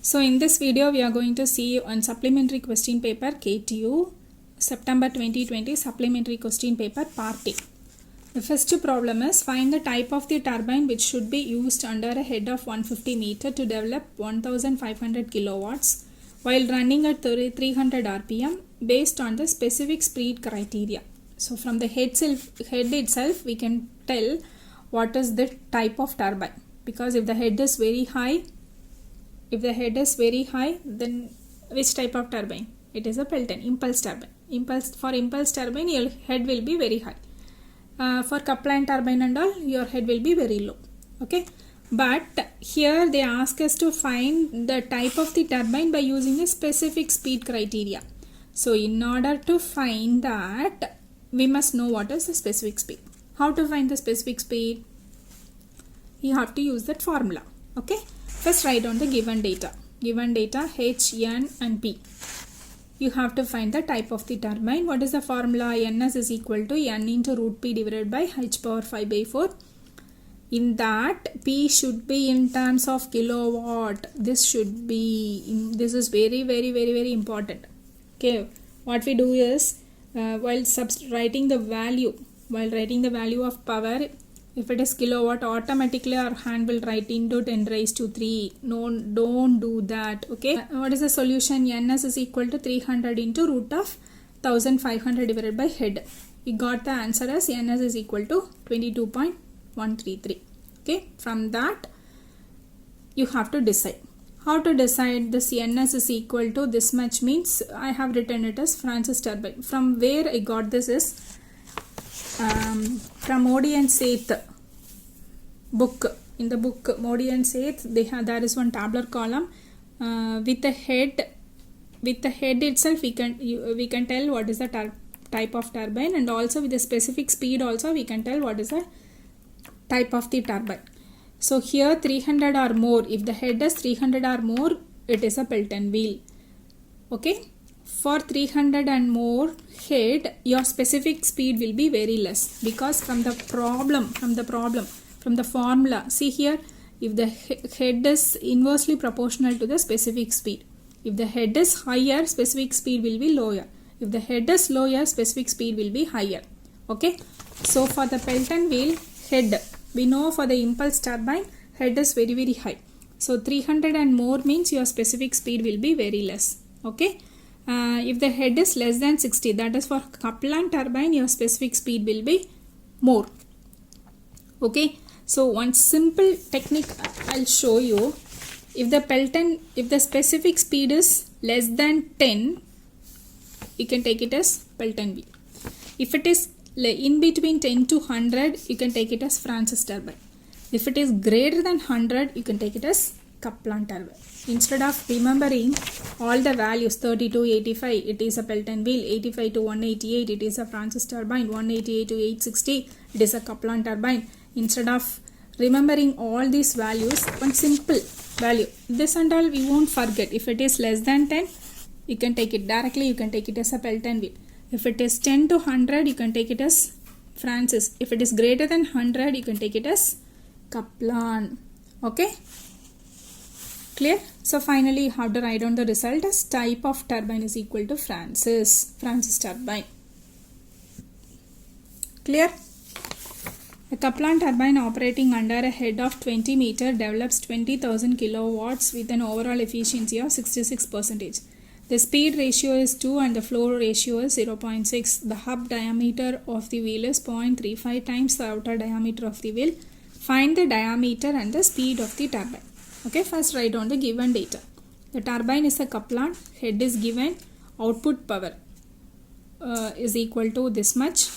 So in this video we are going to see on supplementary question paper KTU September 2020 supplementary question paper part A. The first problem is find the type of the turbine which should be used under a head of 150 meter to develop 1500 kilowatts while running at 300 rpm based on the specific speed criteria. So from the head itself we can tell what is the type of turbine, because if the head is very high, then which type of turbine? It is a Pelton impulse turbine. For impulse turbine your head will be very high. For Kaplan turbine and all, your head will be very low. Okay, but here they ask us to find the type of the turbine by using a specific speed criteria. So in order to find that, we must know what is the specific speed. How to find the specific speed? You have to use that formula. Okay, first write down the given data H, N and P. You have to find the type of the turbine. What is the formula? Ns is equal to N into root P divided by H power 5 by 4. In that, P should be in terms of kilowatt. This is very important. Okay, what we do is while writing the value of power, if it is kilowatt, automatically our hand will write into 10 raised to 3. No, don't do that. Okay. What is the solution? Ns is equal to 300 into root of 1500 divided by head. We got the answer as Ns is equal to 22.133. Okay. From that, you have to decide. How to decide this Ns is equal to this much means I have written it as Francis turbine. From where I got this is from Modi and Seth book. In the book Modi and Seth, there is one tabular column with the head itself. We can tell what is the type of turbine, and also with the specific speed also we can tell what is the type of the turbine. So here 300 or more, if the head is 300 or more, it is a Pelton wheel. Okay. For 300 and more head, your specific speed will be very less, because from the formula, see here, if the head is inversely proportional to the specific speed. If the head is higher, specific speed will be lower. If the head is lower, specific speed will be higher. Okay. So for the Pelton wheel head, we know for the impulse turbine, head is very high. So 300 and more means your specific speed will be very less. Okay. If the head is less than 60, that is for Kaplan turbine, your specific speed will be more. Okay. So one simple technique I'll show you. If the specific speed is less than 10, you can take it as Pelton wheel. If it is in between 10 to 100, you can take it as Francis turbine. If it is greater than 100, you can take it as Kaplan turbine. Instead of remembering all the values, 30 to 85, it is a Pelton wheel, 85 to 188, it is a Francis turbine, 188 to 860, it is a Kaplan turbine. Instead of remembering all these values, one simple value, this and all we won't forget. If it is less than 10, you can take it directly, you can take it as a Pelton wheel. If it is 10 to 100, you can take it as Francis. If it is greater than 100, you can take it as Kaplan. Okay. Clear? So finally you have to write down the result as type of turbine is equal to Francis turbine. Clear? A Kaplan turbine operating under a head of 20 meter develops 20,000 kilowatts with an overall efficiency of 66%. The speed ratio is 2 and the flow ratio is 0.6. The hub diameter of the wheel is 0.35 times the outer diameter of the wheel. Find the diameter and the speed of the turbine. Okay, first write down the given data. The turbine is a Kaplan, head is given, output power is equal to this much,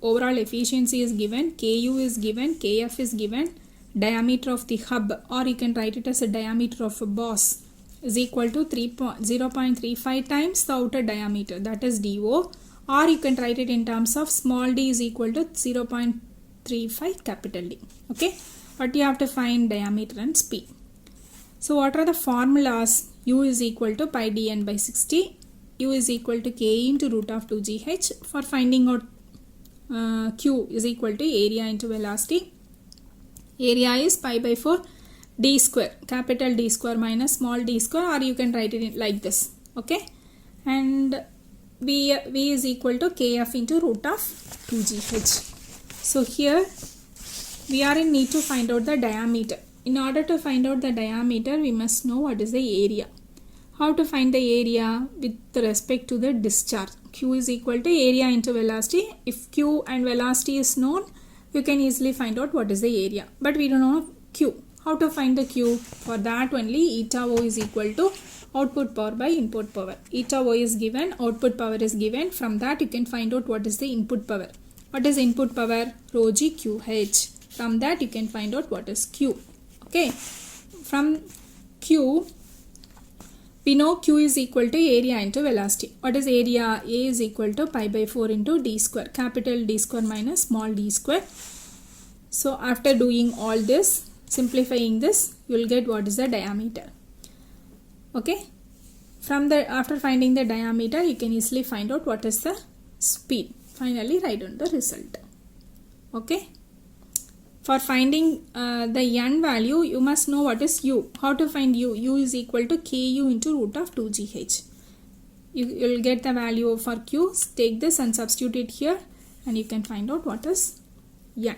overall efficiency is given, Ku is given, Kf is given, diameter of the hub, or you can write it as a diameter of a boss, is equal to 0.35 times the outer diameter, that is DO, or you can write it in terms of small d is equal to 0.35 capital D. Okay, but you have to find diameter and speed. So what are the formulas? U is equal to pi dn by 60. U is equal to K into root of 2gh. For finding out Q is equal to area into velocity. Area is pi by 4. d square, capital D square minus small d square, or you can write it like this. Okay, and v is equal to kf into root of 2gh. So here we are in need to find out the diameter. In order to find out the diameter, we must know what is the area. How to find the area with respect to the discharge? Q is equal to area into velocity. If Q and velocity is known, you can easily find out what is the area. But we don't know Q. How to find the Q? For that only eta O is equal to output power by input power. Eta O is given, output power is given. From that you can find out what is the input power. What is input power? Rho G QH. From that you can find out what is Q. Okay. From Q, we know Q is equal to area into velocity. What is area? A is equal to pi by 4 into d square. Capital D square minus small d square. So after doing all this, simplifying this, you will get what is the diameter. Okay. After finding the diameter, you can easily find out what is the speed. Finally, write down the result. Okay. For finding the n value, you must know what is u. How to find u? U is equal to ku into root of 2gh. You will get the value for q. Take this and substitute it here, and you can find out what is n.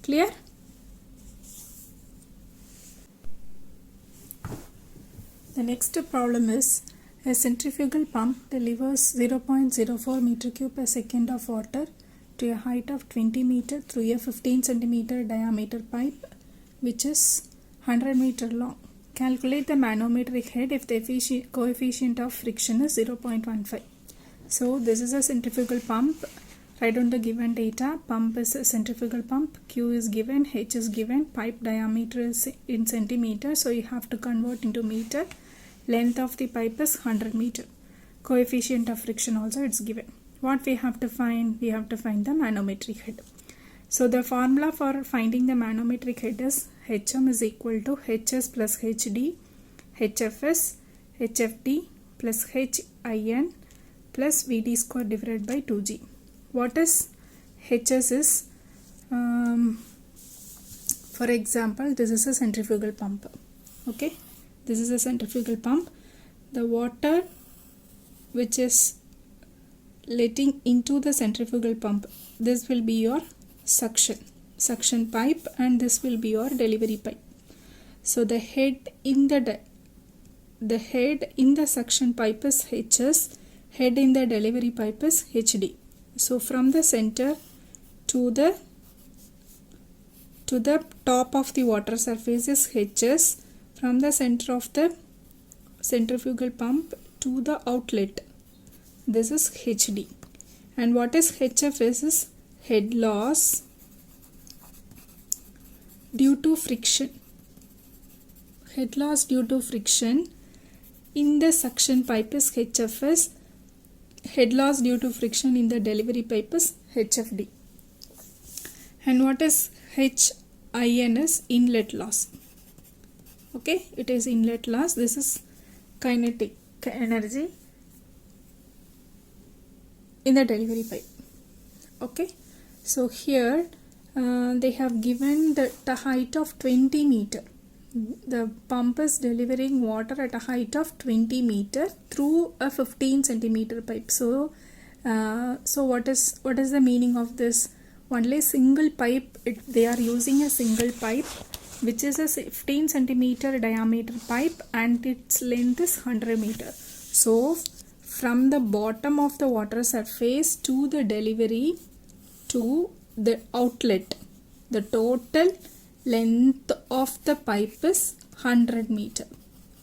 Clear? The next problem is a centrifugal pump delivers 0.04 meter cube per second of water to a height of 20 meter through a 15 centimeter diameter pipe which is 100 meter long. Calculate the manometric head if the coefficient of friction is 0.15. So this is a centrifugal pump. Write down the given data. Pump is a centrifugal pump. Q is given, H is given, pipe diameter is in centimeter, so you have to convert into meter. Length of the pipe is 100 meter. Coefficient of friction also it's given. What we have to find? We have to find the manometric head. So the formula for finding the manometric head is HM is equal to HS plus HD, HFS, HFD plus HIN plus VD square divided by 2G. What is HS is, for example, this is a centrifugal pump. Okay, this is a centrifugal pump. The water which is letting into the centrifugal pump, this will be your suction pipe, and this will be your delivery pipe. So the head in the suction pipe is HS, head in the delivery pipe is HD. So from the center to the top of the water surface is HS. From the center of the centrifugal pump to the outlet, this is HD. And what is HFS is head loss due to friction. Head loss due to friction in the suction pipe is HFS. Head loss due to friction in the delivery pipe is HFD. And what is HIN is inlet loss. Okay, it is inlet loss. This is kinetic energy in the delivery pipe. Okay, so here they have given the height of 20 meter. The pump is delivering water at a height of 20 meter through a 15 centimeter pipe. So what is the meaning of this? Only single pipe. They are using a single pipe which is a 15 centimeter diameter pipe, and its length is 100 meter. So from the bottom of the water surface to the delivery to the outlet, the total length of the pipe is 100 meter.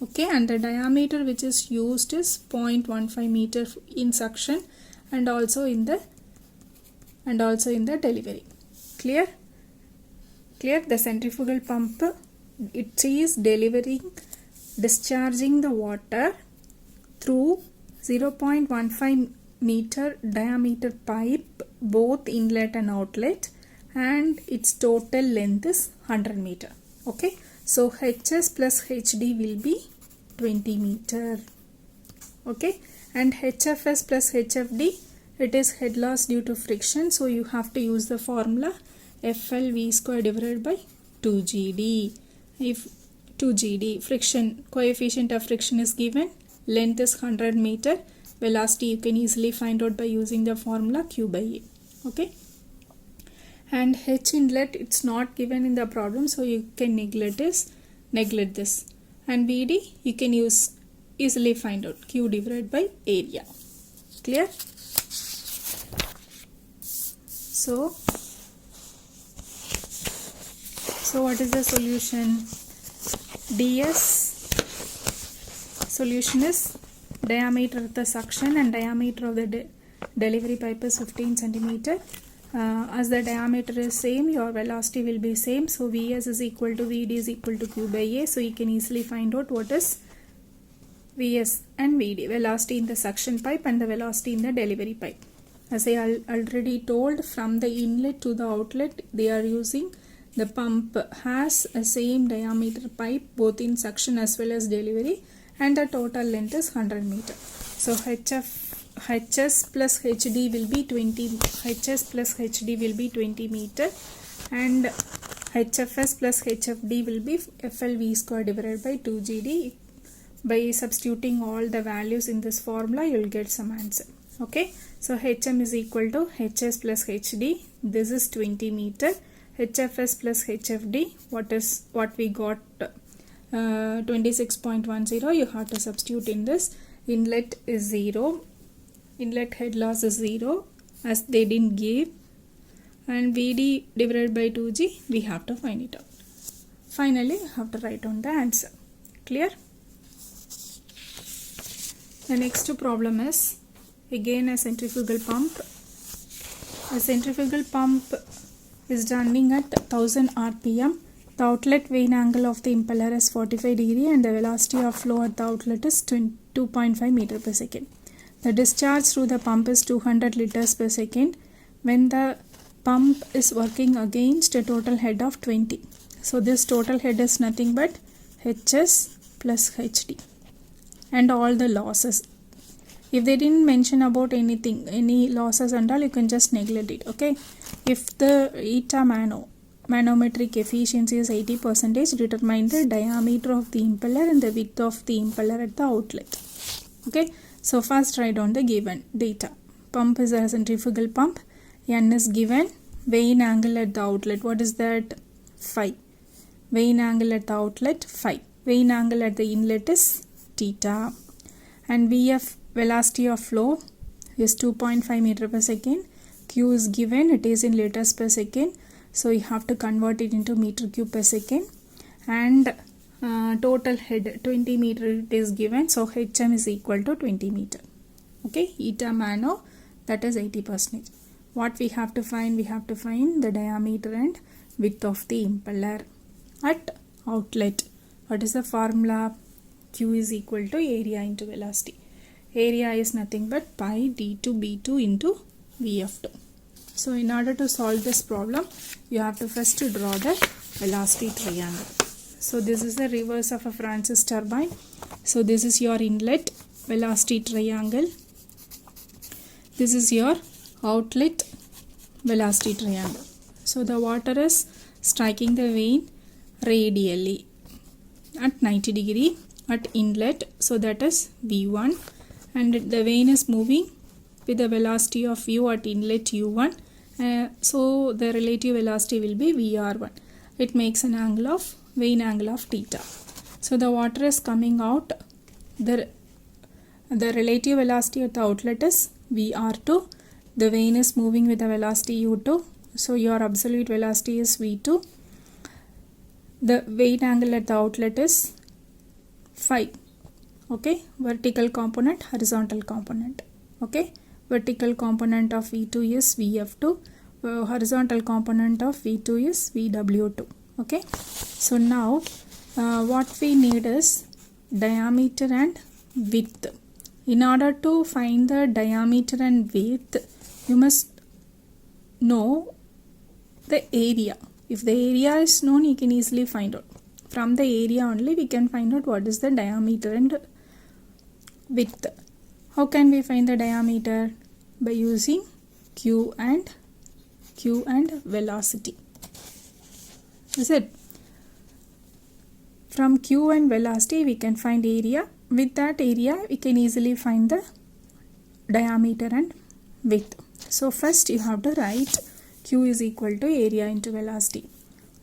Okay, and the diameter which is used is 0.15 meter in suction and also in the delivery. Clear? The centrifugal pump, it is discharging the water through 0.15 meter diameter pipe, both inlet and outlet, and its total length is 100 meter. Okay, so HS plus HD will be 20 meter. Okay, and HFS plus HFD, it is head loss due to friction, so you have to use the formula FL V square divided by 2GD. if 2GD, friction, coefficient of friction is given, length is 100 meter, velocity you can easily find out by using the formula Q by A. Okay. And H inlet, it's not given in the problem, so you can neglect this. And VD, you can easily find out Q divided by area. Clear? So what is the solution? DS solution is diameter of the suction and diameter of the delivery pipe is 15 centimeter. As the diameter is same, your velocity will be same. So Vs is equal to Vd is equal to Q by A. So you can easily find out what is Vs and Vd, velocity in the suction pipe and the velocity in the delivery pipe. As I already told, from the inlet to the outlet, they are using the pump has a same diameter pipe both in suction as well as delivery, and the total length is 100 meter. So HS plus HD will be 20. HS plus HD will be 20 meter, and HFS plus HFD will be FLV square divided by 2GD. By substituting all the values in this formula, you will get some answer. Okay. So HM is equal to HS plus HD. This is 20 meter. HFS plus HFD. What we got? 26.10. You have to substitute in this. Inlet is 0. Inlet head loss is 0 as they didn't give. And VD divided by 2G, we have to find it out. Finally, you have to write down the answer. Clear? The next problem is again a centrifugal pump. A centrifugal pump is running at 1000 RPM. The outlet vane angle of the impeller is 45 degree and the velocity of flow at the outlet is 2.5 meter per second. The discharge through the pump is 200 liters per second when the pump is working against a total head of 20. So this total head is nothing but HS plus HD and all the losses. If they didn't mention about anything, any losses and all, you can just neglect it. Okay. If the eta manometric efficiency is 80%, determine the diameter of the impeller and the width of the impeller at the outlet. Okay. So first write down the given data. Pump is a centrifugal pump. N is given. Vane angle at the outlet. What is that? Phi. Vane angle at the outlet, phi. Vane angle at the inlet is theta. And VF, velocity of flow, is 2.5 meter per second. Q is given. It is in liters per second. So you have to convert it into meter cube per second. And total head 20 meter it is given. So HM is equal to 20 meter. Okay. Eta mano, that is 80%. What we have to find? We have to find the diameter and width of the impeller at outlet. What is the formula? Q is equal to area into velocity. Area is nothing but pi d2 b2 into vf2. So in order to solve this problem, you have to first draw the velocity triangle. So this is the reverse of a Francis turbine. So this is your inlet velocity triangle. This is your outlet velocity triangle. So the water is striking the vane radially at 90 degree at inlet. So that is V1, and the vane is moving with the velocity of U at inlet U1. So the relative velocity will be VR1. It makes an angle of vane angle of theta. So the water is coming out. The relative velocity at the outlet is VR2. The vane is moving with the velocity U2. So your absolute velocity is V2. The vane angle at the outlet is phi. Okay. Vertical component, horizontal component. Okay. Vertical component of V2 is VF2. Horizontal component of V2 is VW2. Okay. So now what we need is diameter and width. In order to find the diameter and width, you must know the area. If the area is known, you can easily find out. From the area only we can find out what is the diameter and width. How can we find the diameter? By using Q and velocity. Is it? From Q and velocity we can find area. With that area we can easily find the diameter and width. So first you have to write Q is equal to area into velocity.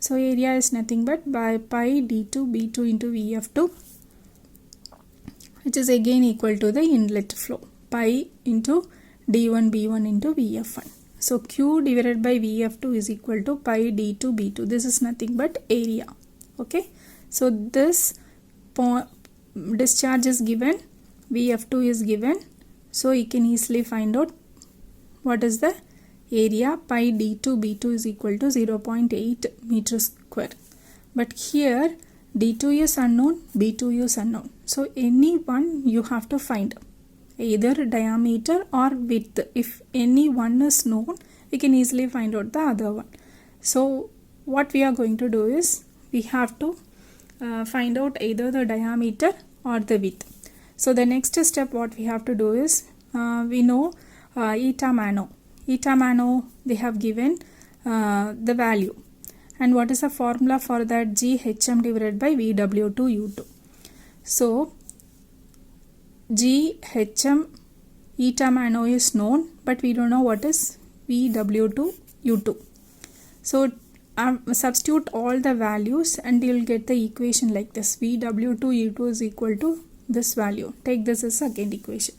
So area is nothing but by pi d2 b2 into vf2, which is again equal to the inlet flow, pi into d1 b1 into vf1. So Q divided by vf2 is equal to pi d2 b2. This is nothing but area. Okay, so this discharge is given, vf2 is given, so you can easily find out what is the area. Pi d2 b2 is equal to 0.8 meters square. But here d2 is unknown, b2 is unknown. So any one you have to find, either diameter or width. If any one is known, we can easily find out the other one. So what we are going to do is we have to find out either the diameter or the width. So the next step what we have to do is we know eta mano. Eta mano they have given the value, and what is the formula for that? GHM divided by VW2 U2. So GHM eta mano is known, but we don't know what is VW2 U2. So substitute all the values and you will get the equation like this. VW2 U2 is equal to this value. Take this as second equation.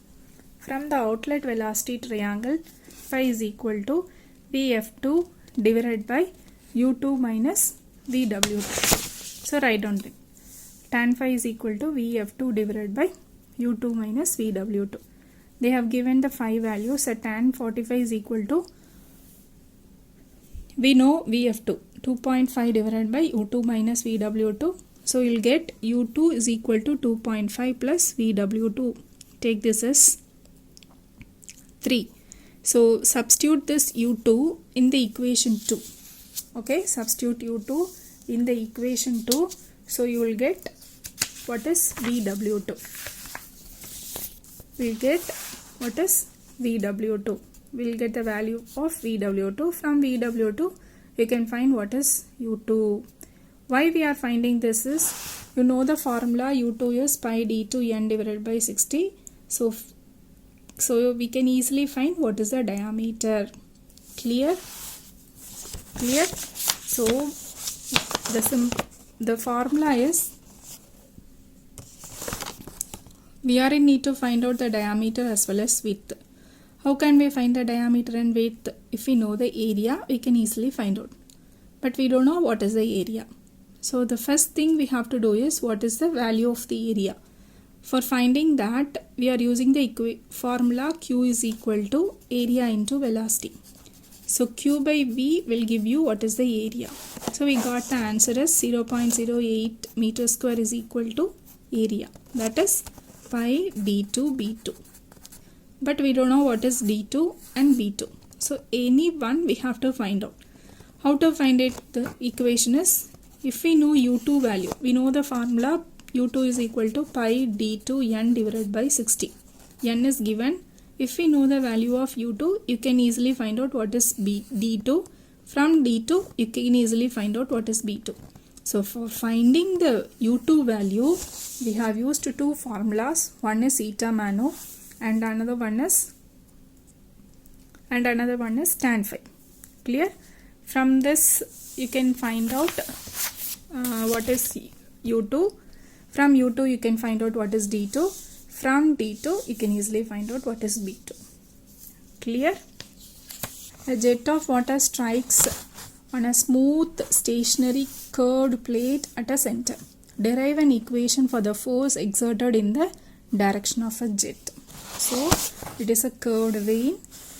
From the outlet velocity triangle, phi is equal to Vf2 divided by U2 minus Vw2. So write down it. Tan phi is equal to Vf2 divided by U2 minus Vw2. They have given the phi values. So tan 45 is equal to, we know Vf2, 2.5 divided by U2 minus Vw2. So you'll get U2 is equal to 2.5 plus Vw2. Take this as 3. So substitute this U2 in the equation 2. Okay, substitute U2 in the equation 2. So you will get what is Vw2. We'll get what is Vw2. We'll get the value of Vw2. From Vw2 we can find what is U2. Why we are finding this is, you know the formula, U2 is pi d2 n divided by 60. So we can easily find what is the diameter. Clear? Clear? So the formula is, we are in need to find out the diameter as well as width. How can we find the diameter and width? If we know the area, we can easily find out. But we don't know what is the area. So the first thing we have to do is, what is the value of the area? For finding that, we are using the formula Q is equal to area into velocity. So Q by V will give you what is the area. So we got the answer as 0.08 meter square is equal to area. That is pi d2 b2. But we don't know what is d2 and b2. So any one we have to find out. How to find it? The equation is, if we know U2 value, we know the formula U2 is equal to pi d2 n divided by 60. N is given. If we know the value of U2, you can easily find out what is d2. From d2, you can easily find out what is b2. So for finding the U2 value, we have used two formulas. One is eta mano and another one is tan phi. Clear? From this you can find out what is U2. From U2 you can find out what is D2. From D2 you can easily find out what is B2. Clear? A jet of water strikes on a smooth stationary curved plate at a center. Derive an equation for the force exerted in the direction of a jet. So it is a curved vein.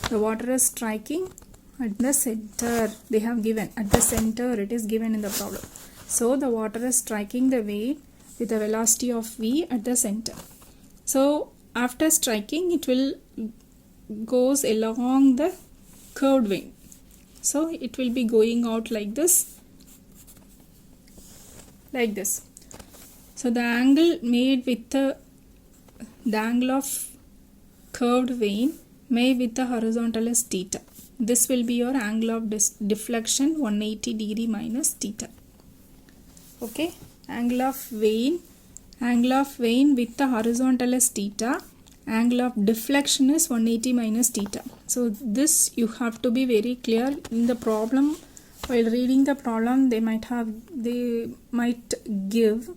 The water is striking at the center. They have given at the center, it is given in the problem. So the water is striking the vein with a velocity of v at the center. So after striking, it will goes along the curved vein. So it will be going out like this. Like this. So the angle made with the angle of curved vein made with the horizontal is theta. This will be your angle of deflection 180 degree minus theta. Okay. angle of vane with the horizontal is theta, angle of deflection is 180 minus theta. So this you have to be very clear in the problem. While reading the problem, they might give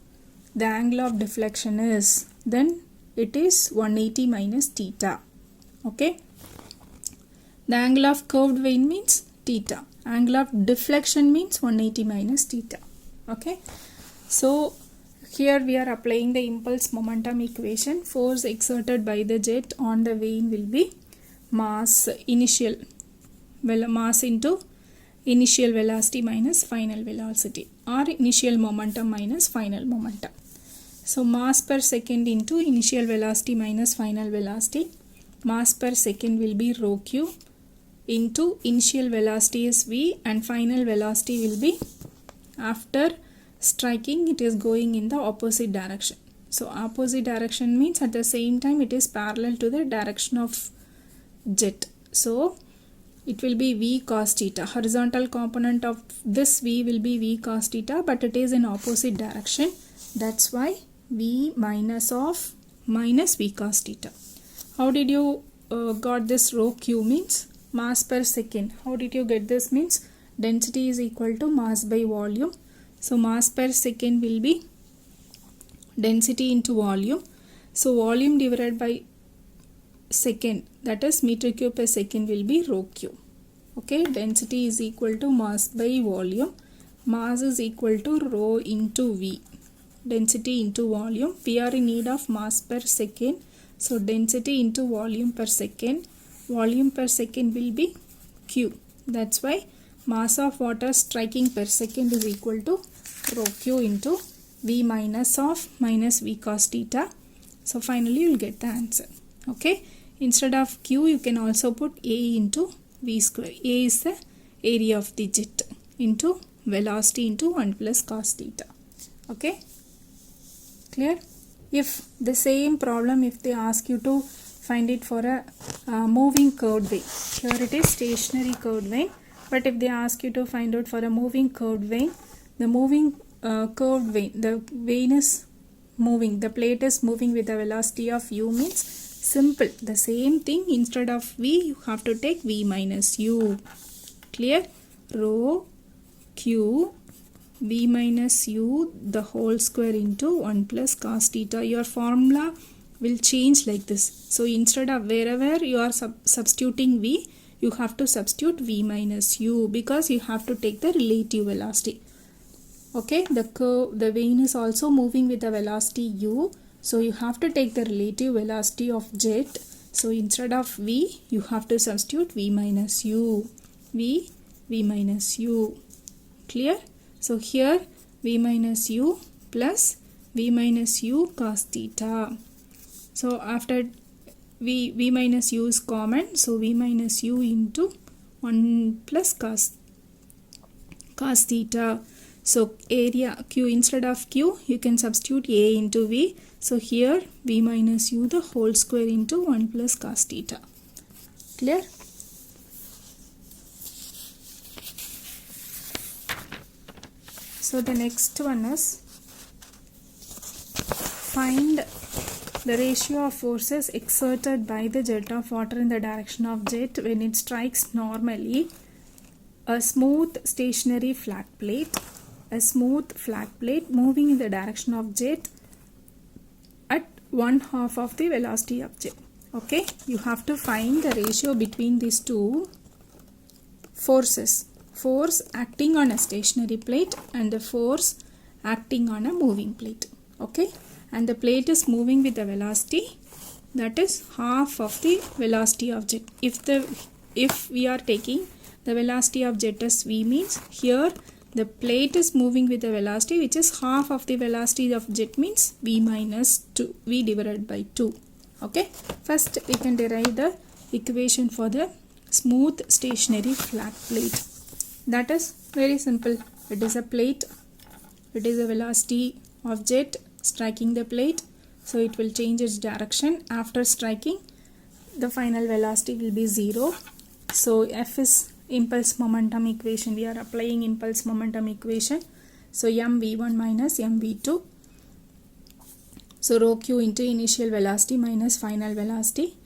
the angle of deflection is, then it is 180 minus theta. Okay, the angle of curved vane means theta, angle of deflection means 180 minus theta. Okay, so here we are applying the impulse momentum equation. Force exerted by the jet on the vane will be mass into initial velocity minus final velocity, or initial momentum minus final momentum. So mass per second into initial velocity minus final velocity. Mass per second will be rho q into initial velocity is v and final velocity will be, after striking, it is going in the opposite direction. So opposite direction means at the same time it is parallel to the direction of jet. So it will be v cos theta. Horizontal component of this v will be v cos theta, but it is in opposite direction. That's why v minus v cos theta. How did you got this rho q means mass per second? How did you get this means density is equal to mass by volume. So mass per second will be density into volume. So volume divided by second, that is meter cube per second, will be rho q. Okay, density is equal to mass by volume. Mass is equal to rho into v. Density into volume. We are in need of mass per second. So density into volume per second. Volume per second will be q. That's why mass of water striking per second is equal to rho q into v minus v cos theta. So finally you will get the answer. Okay. Instead of q, you can also put a into v square. A is the area of the jet into velocity into 1 plus cos theta. Okay. Clear? If the same problem, if they ask you to find it for a moving curved vane, here it is stationary curved vane, but if they ask you to find out for a moving curved vane, the moving curved vane, the vane is moving, the plate is moving with a velocity of u means simple, the same thing, instead of v you have to take v minus u. Clear? Rho q v minus u the whole square into 1 plus cos theta. Your formula will change like this. So instead of wherever you are substituting v, you have to substitute v minus u, because you have to take the relative velocity. Okay, the vane is also moving with the velocity u, so you have to take the relative velocity of jet. So instead of v, you have to substitute v minus u. v minus u. Clear? So here v minus u plus v minus u cos theta. So after v minus u is common, so v minus u into 1 plus cos theta. So area q, instead of q you can substitute a into v. So here v minus u the whole square into 1 plus cos theta. Clear? So the next one is find the ratio of forces exerted by the jet of water in the direction of jet when it strikes normally a smooth stationary flat plate. A smooth flat plate moving in the direction of jet at 1/2 of the velocity of jet. Okay, you have to find the ratio between these two forces. Force acting on a stationary plate and the force acting on a moving plate. Okay, and the plate is moving with the velocity that is half of the velocity of jet. If we are taking the velocity of jet as v, means here the plate is moving with the velocity which is half of the velocity of jet, means v minus 2, v divided by 2. Okay, first we can derive the equation for the smooth stationary flat plate. That is very simple. It is a plate, it is a velocity of jet striking the plate, so it will change its direction. After striking, the final velocity will be 0. So F is impulse momentum equation. We are applying impulse momentum equation. So mv1 minus mv2. So rho q into initial velocity minus final velocity.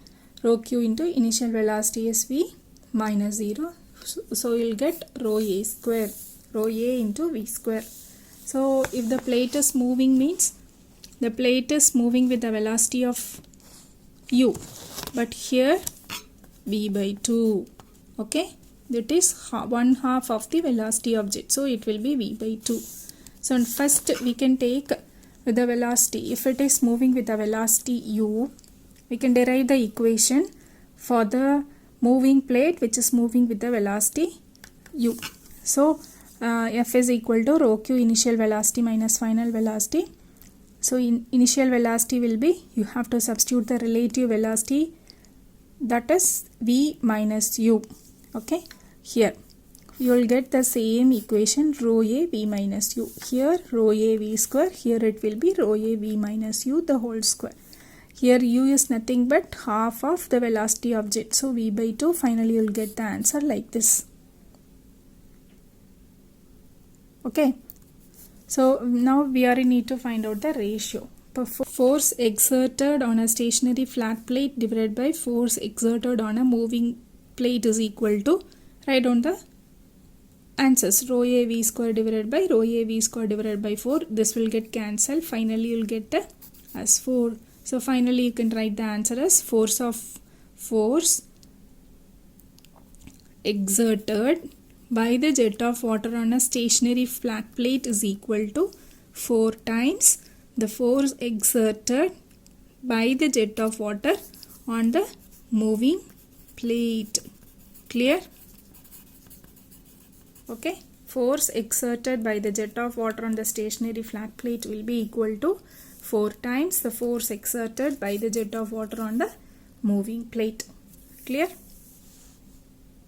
Rho q into initial velocity is v minus 0. So you'll get rho a square. Rho a into v square. So if the plate is moving means the plate is moving with the velocity of u. But here v by 2. Okay. That is 1/2 of the velocity of jet. So it will be v by 2. So first we can take with the velocity. If it is moving with the velocity u, we can derive the equation for the moving plate which is moving with the velocity u. So F is equal to rho q initial velocity minus final velocity. So initial velocity will be, you have to substitute the relative velocity, that is v minus u. Okay, here you will get the same equation, rho a v minus u. Here rho a v square, here it will be rho a v minus u the whole square. Here u is nothing but half of the velocity of jet. So v by 2, finally you will get the answer like this. Okay, so now we need to find out the ratio. Force exerted on a stationary flat plate divided by force exerted on a moving plate is equal to, write down the answers, rho a v square divided by rho a v square divided by 4. This will get cancelled. Finally you will get the as 4. So finally you can write the answer as force exerted by the jet of water on a stationary flat plate is equal to 4 times the force exerted by the jet of water on the moving plate. Clear? Okay. Force exerted by the jet of water on the stationary flat plate will be equal to 4 times the force exerted by the jet of water on the moving plate. Clear?